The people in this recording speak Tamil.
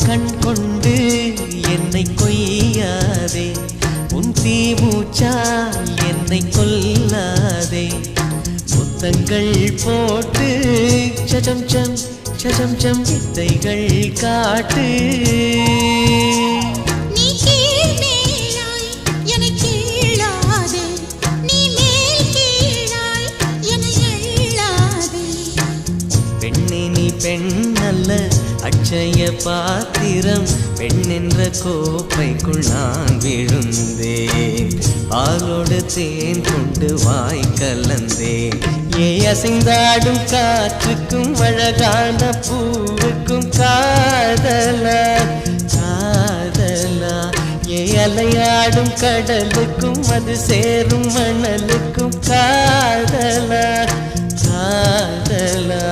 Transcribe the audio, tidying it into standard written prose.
கண் கொண்டு என்னை கொய்யாதே, உன் தீமூச்சால் என்னை கொல்லாதே. முத்தங்கள் போட்டு சஜம் சம் சஜம் சம் வித்தைகள் காட்டு. பெண்ணல்ல அட்சய பாத்திரம், பெண் என்ற கோப்பைக்குள் நான் விழுந்தேன். பாலோடு தேன் கொண்டு வாய் கலந்தேன். அசைந்தாடும் காற்றுக்கும் அழகான பூவுக்கும் காதலா காதலா. அலையாடும் கடலுக்கும் அது சேரும் மணலுக்கும் காதலா காதலா.